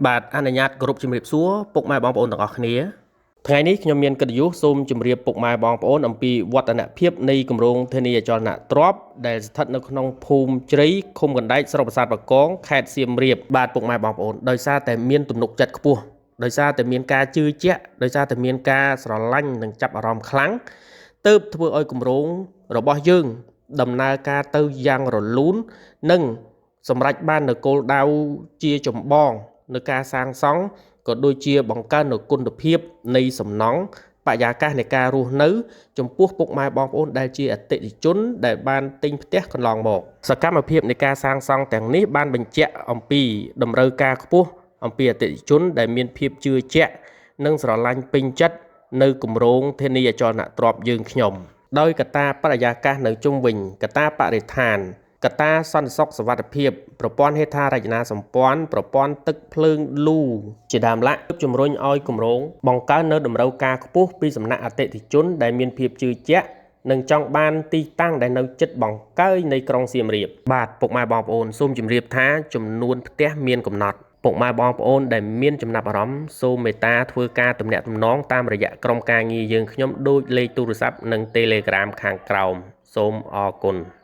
បាទអនុញ្ញាតគោរពជំរាបសួរពុកម៉ែបងប្អូនទាំងអស់គ្នាថ្ងៃនេះខ្ញុំមានកិត្តិយសសូមជម្រាបពុកម៉ែបងប្អូនអំពីវឌ្ឍនភាពនៃគម្រោងធានាអចលនទ្រព្យដែលស្ថិតនៅក្នុងភូមិជ្រៃឃុំកណ្ដែកស្រុកប្រាសាទបាគងខេត្តសៀមរាបបាទពុកម៉ែបងប្អូនដោយសារតែមានទំនុកចិត្តខ្ពស់ដោយសារតែមានការជឿជាក់ដោយសារតែមានការស្រឡាញ់និងចាប់អារម្មណ៍ខ្លាំងទើបធ្វើឲ្យគម្រោងរបស់យើងដំណើរការទៅយ៉ាងរលូននិងសម្រេចបាននូវគោលដៅជាចម្បងនៅការសាងសង់ក៏ដូចជាបង្កើននូវគុណភាពនៃសំណង់បរិយាកាសនៃការរស់នៅចំពោះពុកម៉ែបងប្អូនដែលជាអតិថិជនដែលបានទិញផ្ទះកន្លងមកសកម្មភាពនៃការសាងសង់ទាំងនេះបានបញ្ជាក់អំពីតម្រូវការខ្ពស់អំពីអតិថិជនដែលមានភាពជឿជាក់និងស្រឡាញ់ពេញចិត្តនៅគម្រោងធានាអចលនទ្រព្យយើងខ្ញុំដោយកត្តាបរិយាកាសនៅជុំវិញកត្តាបរិស្ថានកត្តាសន្តិសុខសុវត្ថិភាពប្រព័ន្ធហេដ្ឋារចនាសម្ព័ន្ធប្រព័ន្ធទឹកភ្លើងលូជាដើមឡាក់ជំរុញឲ្យគម្រោងបង្កើននៅតម្រូវការខ្ពស់ពីសំណាក់អតិថិជនដែលមានភាពជឿជាក់និងចង់បានទីតាំងដែលនៅជិតបង្កើយនៃក្រុងសៀមរាបបាទពុកម៉ែបងប្អូនសូមជម្រាបថាចំនួនផ្ទះមានកំណត់ពុកម៉ែបងប្អូនដែលមានចំណាប់អារម្មណ៍សូមមេត្តាធ្វើការទំនាក់ទំនងតាមរយៈក្រុមការងារយើងខ្ញុំដូចលេខទូរស័ព្ទនិង Telegram ខាងក្រោមសូមអរគុណ